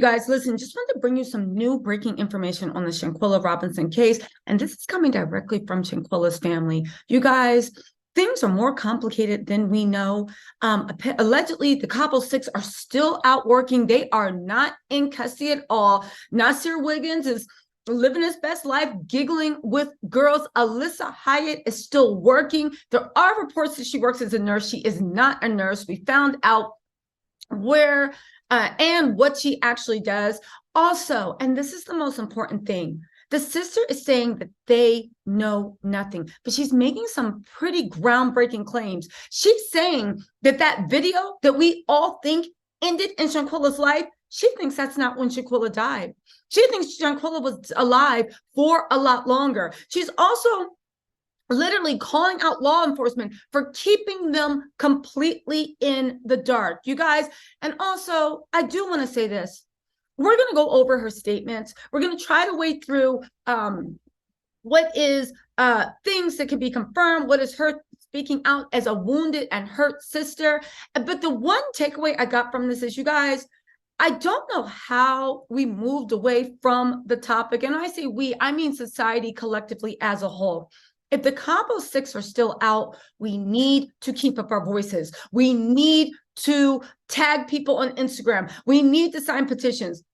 You guys, listen, just wanted to bring you some new breaking information on the Shanquella Robinson case. And this is coming directly from Shanquella's family. You guys, things are more complicated than we know. Allegedly, the Cabo Six are still out working. They are not in custody at all. Nazeer Wiggins is living his best life, giggling with girls. Allyssa Hyatt is still working. There are reports that she works as a nurse. She is not a nurse. We found out where and what she actually does. Also, and this is the most important thing, the sister is saying that they know nothing, but she's making some pretty groundbreaking claims. She's saying that that video that we all think ended in Shanquella's life, she thinks that's not when Shanquella died. She thinks Shanquella was alive for a lot longer. She's also literally calling out law enforcement for keeping them completely in the dark, you guys. And also, I do want to say this. We're going to go over her statements. We're going to try to wade through what is things that can be confirmed, what is her speaking out as a wounded and hurt sister. But the one takeaway I got from this is, you guys, I don't know how we moved away from the topic. And when I say we, I mean society collectively as a whole. If the Cabo Six are still out, we need to keep up our voices. We need to tag people on Instagram. We need to sign petitions.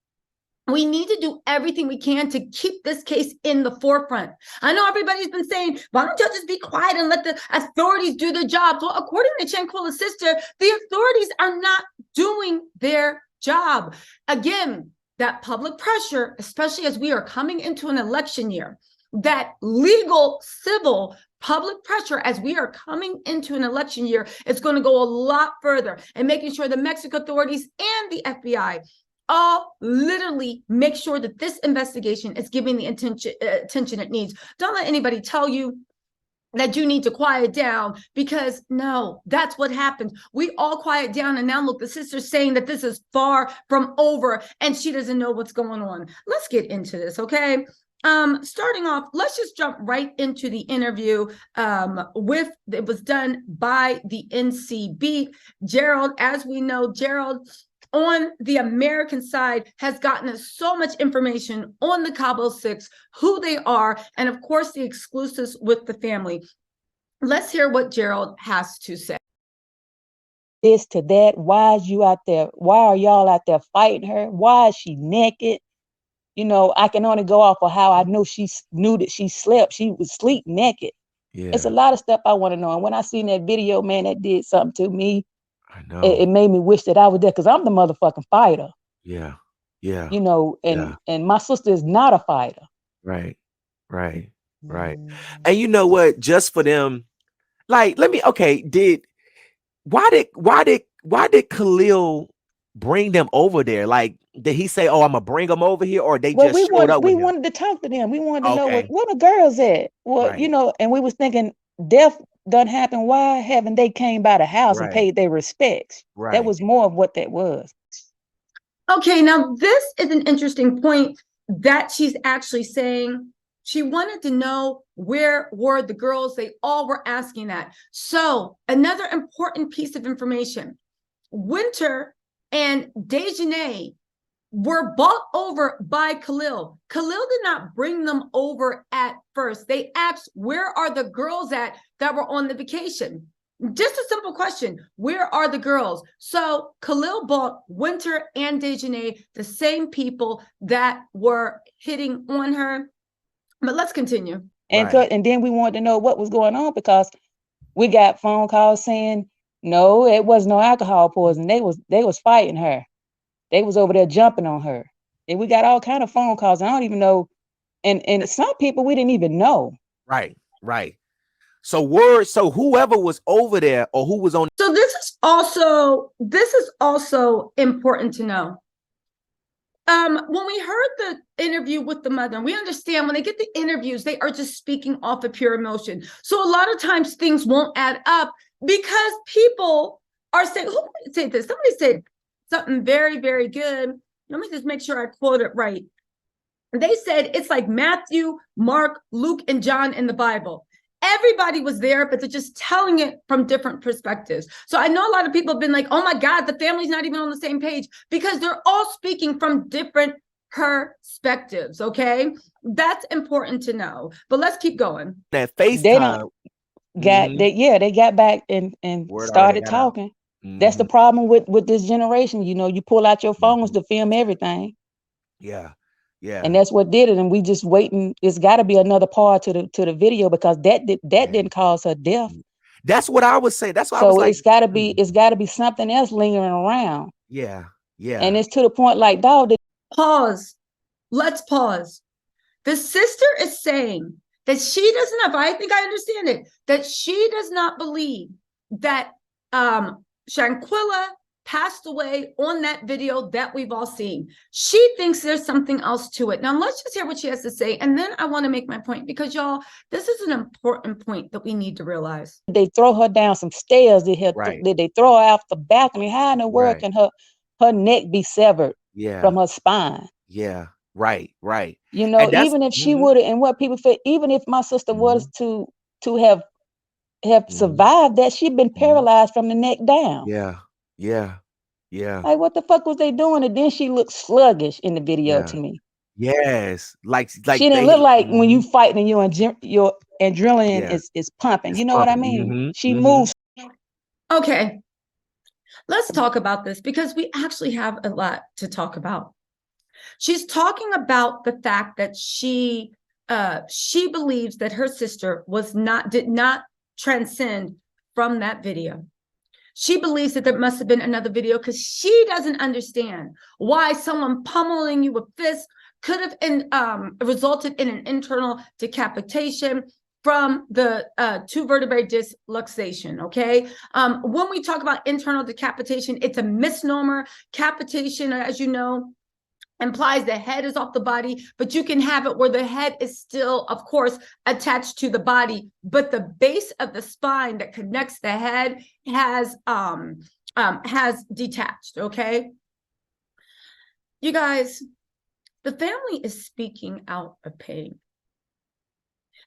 We need to do everything we can to keep this case in the forefront. I know everybody's been saying, why don't you just be quiet and let the authorities do their job? Well, according to Shanquella's sister, the authorities are not doing their job. Again, that public pressure, especially as we are coming into an election year, that legal, civil, public pressure as we are coming into an election year is going to go a lot further, and making sure the Mexican authorities and the FBI all literally make sure that this investigation is giving the attention it needs. Don't let anybody tell you that you need to quiet down, because no, that's what happened. We all quiet down, and now look, the sister's saying that this is far from over and she doesn't know what's going on. Let's get into this, okay? Starting off, let's just jump right into the interview it was done by the NC Beat. Gerald, as we know, Gerald on the American side has gotten us so much information on the Cabo Six, who they are, and of course the exclusives with the family. Let's hear what Gerald has to say. This to that, why is you out there? Why are y'all out there fighting her? Why is she naked? You know, I can only go off of how I know she knew that she slept. She would sleep naked. Yeah. It's a lot of stuff I want to know. And when I seen that video, man, that did something to me. I know. It made me wish that I was there, because I'm the motherfucking fighter. Yeah. Yeah. You know, and my sister is not a fighter. Right. Right. Right. And you know what? Just for them, like, why did Khalil bring them over there? Like, did he say, "Oh, I'm gonna bring them over here," or they just showed up? We wanted to talk to them. We wanted to know where the girls at. Well, you know, and we was thinking, death done happen. Why haven't they came by the house and paid their respects? Right. That was more of what that was. Okay, now this is an interesting point that she's actually saying. She wanted to know where were the girls. They all were asking that. So another important piece of information: Winter and Dejanay were bought over by Khalil. Khalil did not bring them over at first. They asked, where are the girls at that were on the vacation? Just a simple question. Where are the girls? So Khalil bought Winter and Dejanay, the same people that were hitting on her. But let's continue. And then we wanted to know what was going on, because we got phone calls saying, no, it was no alcohol poisoning. They was fighting her. They was over there jumping on her. And we got all kind of phone calls. I don't even know. And some people we didn't even know. Right, right. So whoever was over there or who was on. So this is also important to know. When we heard the interview with the mother, we understand when they get the interviews, they are just speaking off of pure emotion. So a lot of times things won't add up, because people are saying, who said this? Somebody said something very, very good. Let me just make sure I quote it right. They said it's like Matthew, Mark, Luke, and John in the Bible. Everybody was there, but they're just telling it from different perspectives. So I know a lot of people have been like, oh my God, the family's not even on the same page, because they're all speaking from different perspectives. Okay. That's important to know. But let's keep going. That They FaceTime. don't they got back and Word already started got out. talking. That's the problem with this generation. You know, you pull out your phones to film everything. Yeah. Yeah. And that's what did it. And we just waiting. It's got to be another part to the video, because that didn't cause her death. That's what I would say. That's why I So was like, it's got to be something else lingering around. yeah. Yeah. And it's to the point like, dog. Pause. Let's pause. The sister is saying that she doesn't have, I think I understand it, that she does not believe that Shanquella passed away on that video that we've all seen. She thinks there's something else to it. Now, let's just hear what she has to say. And then I want to make my point, because y'all, this is an important point that we need to realize. They throw her down some stairs. They throw her off the balcony. How in the world can her neck be severed from her spine? Yeah. Right. You know, even if she would have, and what people feel, even if my sister was to have survived that, she'd been paralyzed from the neck down. Yeah. Like, what the fuck was they doing? And then she looked sluggish in the video to me. Yes. Like she didn't look like when you fighting and your adrenaline is pumping. It's you know pumping. what I mean? She moves. Okay. Let's talk about this, because we actually have a lot to talk about. She's talking about the fact that she believes that her sister did not transcend from that video. She believes that there must have been another video, because she doesn't understand why someone pummeling you with fists could have resulted in an internal decapitation from the two vertebrae dislocation. Okay. When we talk about internal decapitation, it's a misnomer. Capitation, as you know, implies the head is off the body, but you can have it where the head is still, of course, attached to the body, but the base of the spine that connects the head has detached. Okay, you guys, the family is speaking out of pain.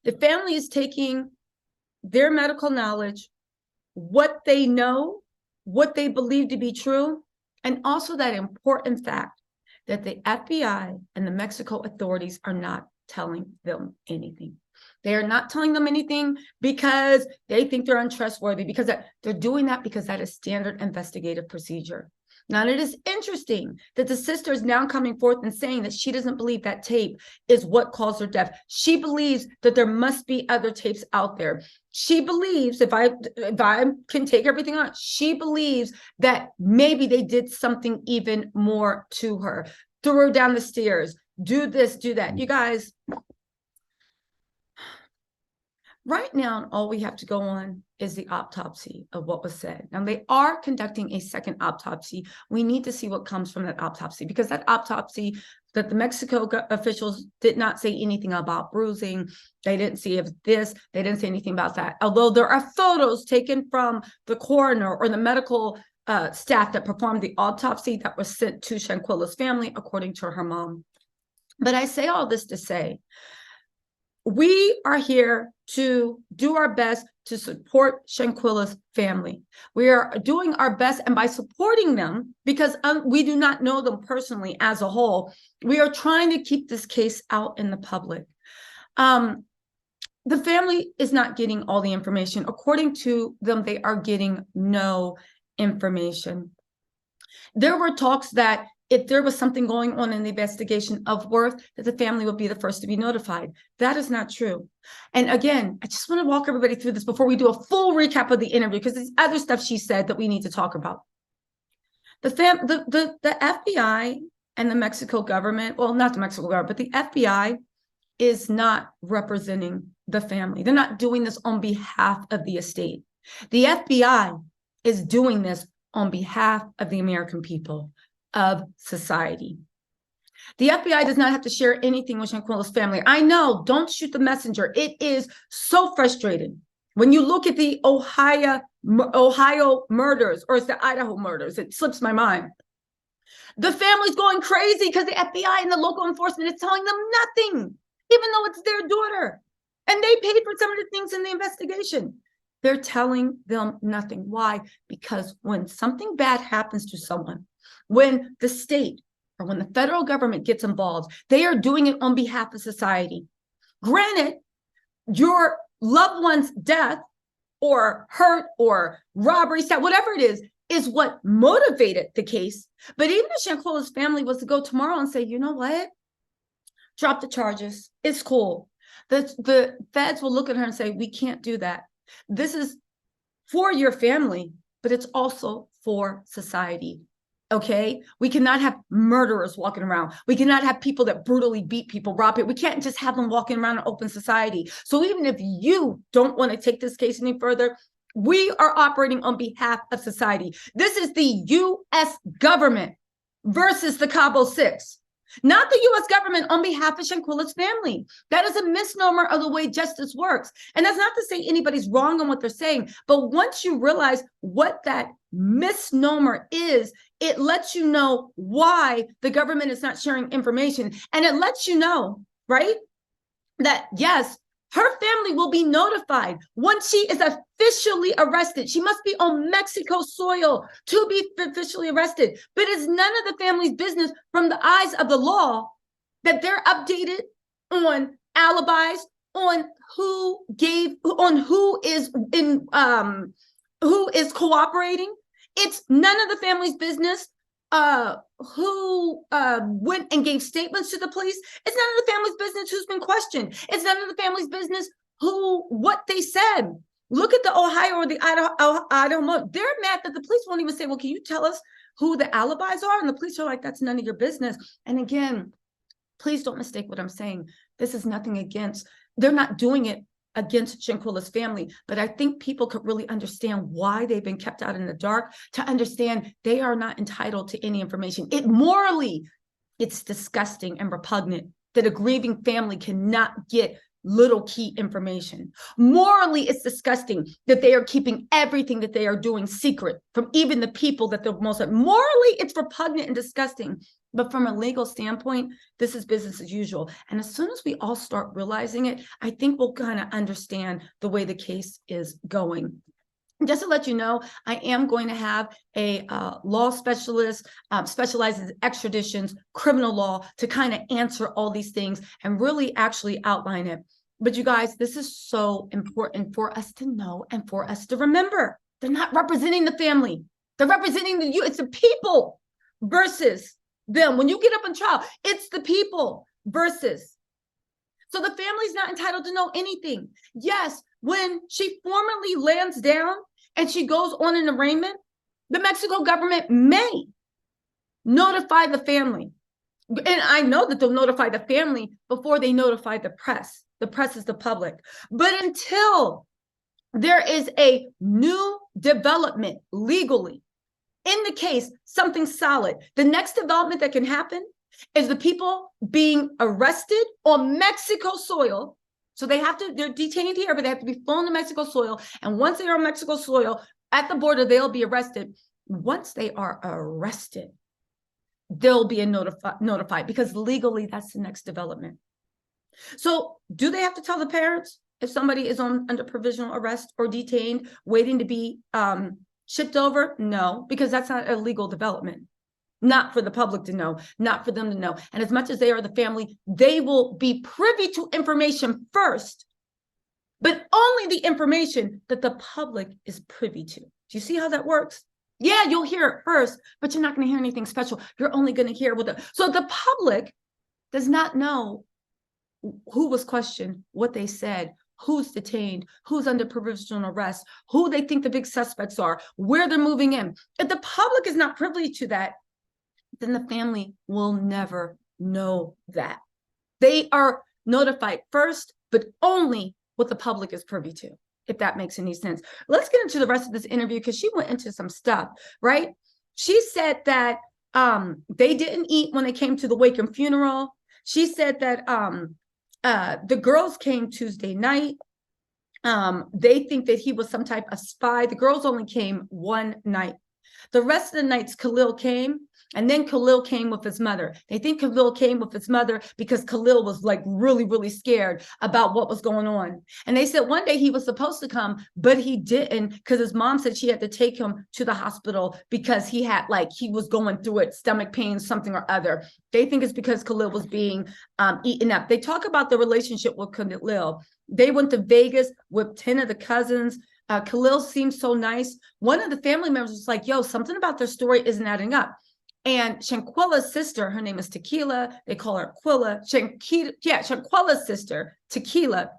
The family is taking their medical knowledge, what they know, what they believe to be true, and also that important fact that the FBI and the Mexico authorities are not telling them anything. They are not telling them anything because they think they're untrustworthy, because they're doing that because that is standard investigative procedure. Now, it is interesting that the sister is now coming forth and saying that she doesn't believe that tape is what caused her death. She believes that there must be other tapes out there. She believes, if I can take everything on, she believes that maybe they did something even more to her. Threw her down the stairs, do this, do that. You guys, right now, all we have to go on is the autopsy of what was said. Now, they are conducting a second autopsy. We need to see what comes from that autopsy, because that autopsy, that the Mexico officials did not say anything about bruising. They didn't see if this, they didn't say anything about that. Although there are photos taken from the coroner or the medical staff that performed the autopsy that was sent to Shanquella's family, according to her mom. But I say all this to say, we are here to do our best to support Shanquella's family. We are doing our best, and by supporting them, because we do not know them personally as a whole, we are trying to keep this case out in the public. The family is not getting all the information. According to them, they are getting no information. There were talks that if there was something going on in the investigation of Worth, that the family would be the first to be notified. That is not true. And again, I just want to walk everybody through this before we do a full recap of the interview, because there's other stuff she said that we need to talk about. The FBI and the Mexico government, well, not the Mexico government, but the FBI is not representing the family. They're not doing this on behalf of the estate. The FBI is doing this on behalf of the American people, of society. The FBI does not have to share anything with Shanquella's family. I know, don't shoot the messenger. It is so frustrating. When you look at the Ohio murders, or it's the Idaho murders, it slips my mind. The family's going crazy because the FBI and the local enforcement is telling them nothing, even though it's their daughter. And they paid for some of the things in the investigation. They're telling them nothing. Why? Because when something bad happens to someone, when the state or when the federal government gets involved, they are doing it on behalf of society. Granted, your loved one's death or hurt or robbery, whatever it is what motivated the case. But even if Shanquella's family was to go tomorrow and say, you know what? Drop the charges. It's cool. The feds will look at her and say, we can't do that. This is for your family, but it's also for society. Okay, we cannot have murderers walking around. We cannot have people that brutally beat people, rob it. We can't just have them walking around in open society. So even if you don't want to take this case any further, we are operating on behalf of society. This is the U.S. government versus the Cabo Six, not the U.S. government on behalf of Shanquella's family. That is a misnomer of the way justice works. And that's not to say anybody's wrong on what they're saying, but once you realize what that misnomer is, it lets you know why the government is not sharing information. And it lets you know, right, that yes, her family will be notified once she is officially arrested. She must be on Mexico soil to be officially arrested. But it's none of the family's business from the eyes of the law that they're updated on alibis, on who is cooperating. It's none of the family's business who went and gave statements to the police. It's none of the family's business who's been questioned. It's none of the family's business what they said. Look at the Ohio or the Idaho. They're mad that the police won't even say, well, can you tell us who the alibis are? And the police are like, that's none of your business. And again, please don't mistake what I'm saying. This is nothing against, they're not doing it against Shanquella's family, but I think people could really understand why they've been kept out in the dark, to understand they are not entitled to any information. It's disgusting and repugnant that a grieving family cannot get little key information. Morally, it's disgusting that they are keeping everything that they are doing secret from even the people that they're most. Morally, it's repugnant and disgusting. But from a legal standpoint, this is business as usual. And as soon as we all start realizing it, I think we'll kind of understand the way the case is going. Just to let you know, I am going to have a law specialist, specializes in extraditions, criminal law, to kind of answer all these things and really actually outline it. But you guys, this is so important for us to know and for us to remember. They're not representing the family. They're representing it's the people versus them. When you get up on trial, it's the people versus. So the family's not entitled to know anything. Yes, when she formally lands down and she goes on an arraignment, the Mexico government may notify the family. And I know that they'll notify the family before they notify the press. The press is the public. But until there is a new development legally in the case, something solid, the next development that can happen is the people being arrested on Mexico soil. So they're detained here, but they have to be flown to Mexico soil. And once they are on Mexico soil at the border, they'll be arrested. Once they are arrested, they'll be notified because legally that's the next development. So do they have to tell the parents if somebody is under provisional arrest or detained, waiting to be shipped over? No, because that's not a legal development. Not for the public to know, not for them to know. And as much as they are the family, they will be privy to information first, but only the information that the public is privy to. Do you see how that works? Yeah, you'll hear it first, but you're not going to hear anything special. You're only going to hear so the public does not know who was questioned, what they said, who's detained, who's under provisional arrest, who they think the big suspects are, where they're moving in. If the public is not privy to that, then the family will never know that. They are notified first, but only what the public is privy to, if that makes any sense. Let's get into the rest of this interview because she went into some stuff, right? She said that they didn't eat when they came to the wake and funeral. She said that the girls came Tuesday night. They think that he was some type of spy. The girls only came one night. The rest of the nights Khalil came, And then Khalil came with his mother. They think Khalil came with his mother because Khalil was like really, really scared about what was going on. And they said one day he was supposed to come, but he didn't because his mom said she had to take him to the hospital because he had he was going through it, stomach pain, something or other. They think it's because Khalil was being eaten up. They talk about the relationship with Khalil. They went to Vegas with 10 of the cousins. Khalil seemed so nice. One of the family members was like, yo, something about their story isn't adding up. And Shanquella's sister, her name is Tequila. They call her Quilla. Shanquella's sister, Tequila,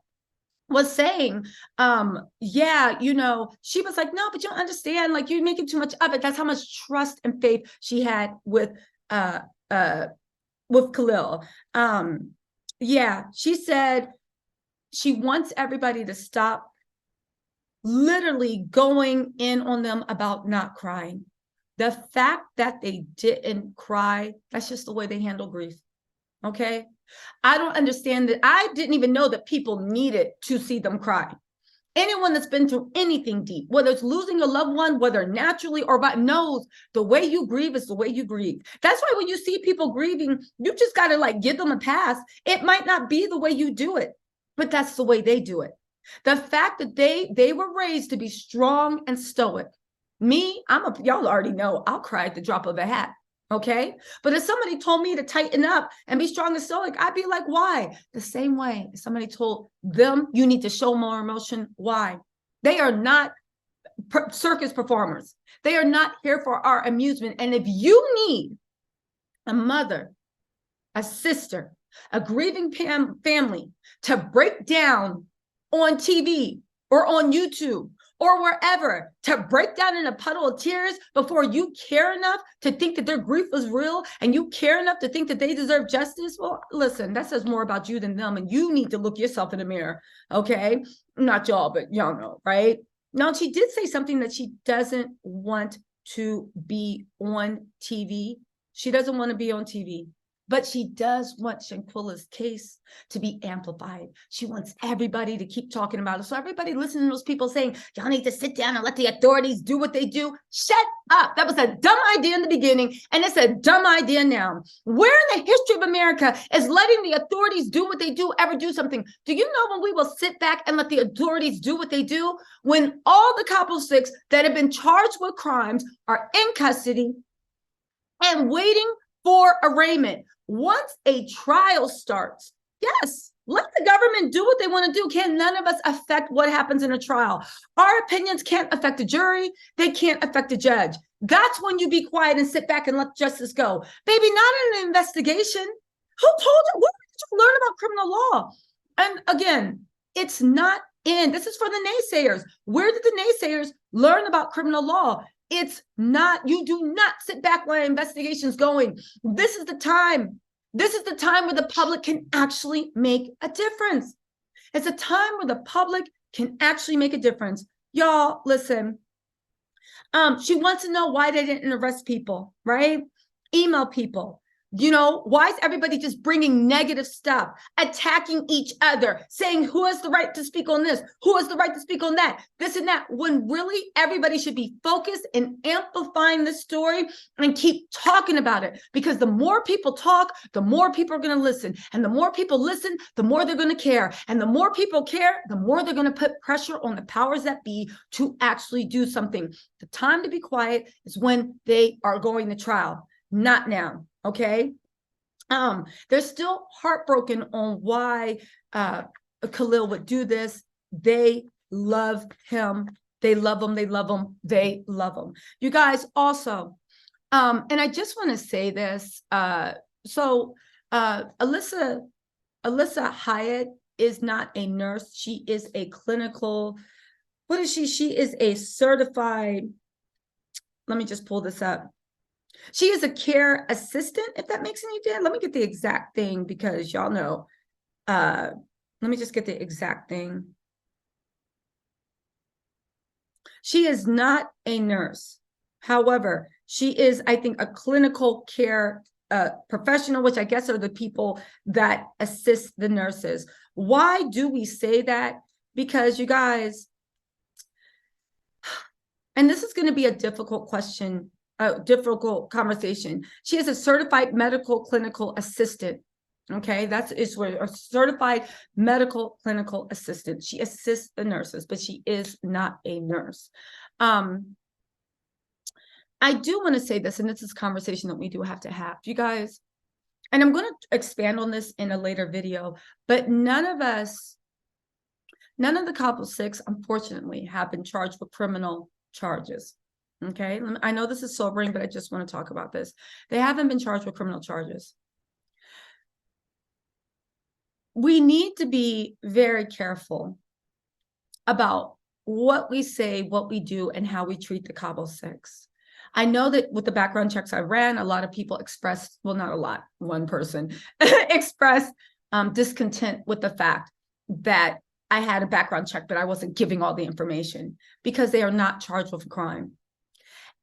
was saying, yeah, you know, she was like, no, but you don't understand. Like, you're making too much of it. That's how much trust and faith she had with Khalil. Yeah, she said she wants everybody to stop literally going in on them about not crying. The fact that they didn't cry, that's just the way they handle grief. Okay. I don't understand that. I didn't even know that people needed to see them cry. Anyone that's been through anything deep, whether it's losing a loved one, whether naturally or by, knows the way you grieve is the way you grieve. That's why when you see people grieving, you just got to give them a pass. It might not be the way you do it, but that's the way they do it. The fact that they were raised to be strong and stoic. Me, y'all already know I'll cry at the drop of a hat. Okay. But if somebody told me to tighten up and be strong and stoic, I'd be like, why? The same way if somebody told them you need to show more emotion. Why? They are not circus performers. They are not here for our amusement. And if you need a mother, a sister, a grieving family to break down on TV or on YouTube or wherever, to break down in a puddle of tears before you care enough to think that their grief was real and you care enough to think that they deserve justice, well, listen, that says more about you than them, and you need to look yourself in the mirror, okay? Not y'all, but y'all know, right? Now, she did say something that she doesn't want to be on TV. She doesn't want to be on TV. But she does want Shanquella's case to be amplified. She wants everybody to keep talking about it. So everybody listening to those people saying, y'all need to sit down and let the authorities do what they do. Shut up. That was a dumb idea in the beginning, and it's a dumb idea now. Where in the history of America is letting the authorities do what they do ever do something? Do you know when we will sit back and let the authorities do what they do? When all the Cabo 6 that have been charged with crimes are in custody and waiting for arraignment. Once a trial starts, yes, let the government do what they want to do. Can none of us affect what happens in a trial? Our opinions can't affect a jury. They can't affect a judge. That's when you be quiet and sit back and let justice go. Baby, not in an investigation. Who told you? What did you learn about criminal law? And again, it's not in. This is for the naysayers. Where did the naysayers learn about criminal law? It's not, you do not sit back while investigation's going. This is the time. This is the time where the public can actually make a difference. It's a time where the public can actually make a difference. Y'all, listen. She wants to know why they didn't arrest people, right? Email people. You know, why is everybody just bringing negative stuff, attacking each other, saying who has the right to speak on this, who has the right to speak on that, this and that, when really everybody should be focused and amplifying the story and keep talking about it. Because the more people talk, the more people are going to listen. And the more people listen, the more they're going to care. And the more people care, the more they're going to put pressure on the powers that be to actually do something. The time to be quiet is when they are going to trial, not now. Okay. They're still heartbroken on why Khalil would do this. They love him. They love him. They love him. They love him. You guys also, and I just want to say this. So Allyssa Hyatt is not a nurse. She is a clinical, what is she? She is a certified, let me just pull this up. She is a care assistant, if that makes any sense. Let me get the exact thing because y'all know. Let me just get the exact thing. She is not a nurse. However, she is, I think, a clinical care professional, which I guess are the people that assist the nurses. Why do we say that? Because you guys, and this is going to be a difficult question difficult conversation. She is a certified medical clinical assistant. Okay, is where a certified medical clinical assistant. She assists the nurses, but she is not a nurse. I do want to say this, and this is a conversation that we do have to have, you guys. And I'm going to expand on this in a later video, but none of the Cabo 6, unfortunately, have been charged with criminal charges. Okay, I know this is sobering, but I just want to talk about this. They haven't been charged with criminal charges. We need to be very careful about what we say, what we do, and how we treat the Cabo 6. I know that with the background checks I ran, a lot of people expressed, well, not a lot, one person expressed discontent with the fact that I had a background check, but I wasn't giving all the information because they are not charged with a crime.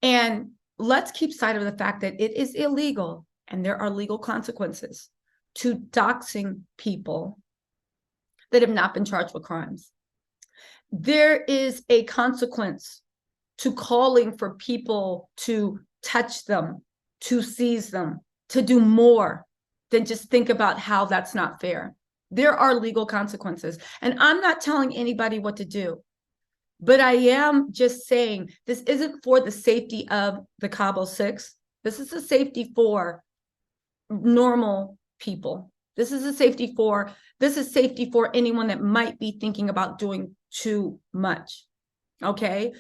And let's keep sight of the fact that it is illegal and there are legal consequences to doxing people that have not been charged with crimes. There is a consequence to calling for people to touch them, to seize them, to do more than just think about how that's not fair. There are legal consequences. And I'm not telling anybody what to do, but I am just saying this isn't for the safety of the Cabo 6. This is a safety for normal people. This is safety for anyone that might be thinking about doing too much. Okay?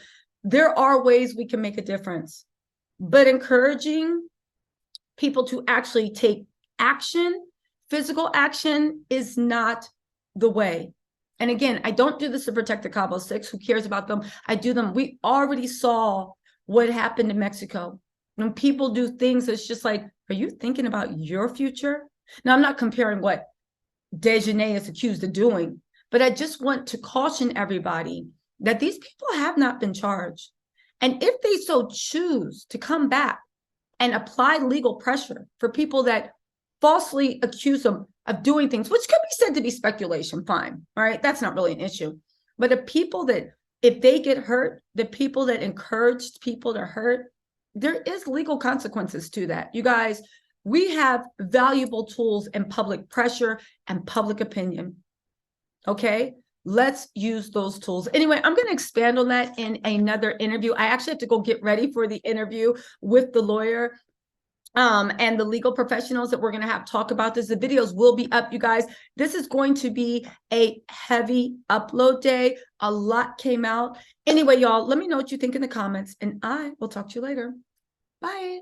There are ways we can make a difference, but encouraging people to actually take action, physical action, is not the way. And again, I don't do this to protect the Cabo 6. Who cares about them? I do them. We already saw what happened in Mexico. When people do things, it's just like, are you thinking about your future? Now, I'm not comparing what Dejanay is accused of doing, but I just want to caution everybody that these people have not been charged. And if they so choose to come back and apply legal pressure for people that falsely accuse them of doing things, which could be said to be speculation, fine, all right? That's not really an issue. But the people that, if they get hurt, the people that encouraged people to hurt, there is legal consequences to that. You guys, we have valuable tools in public pressure and public opinion, okay? Let's use those tools. Anyway, I'm going to expand on that in another interview. I actually have to go get ready for the interview with the lawyer and the legal professionals that we're going to have talk about this. The videos will be up, you guys. This is going to be a heavy upload day. A lot came out. Anyway, y'all, let me know what you think in the comments, and I will talk to you later. Bye.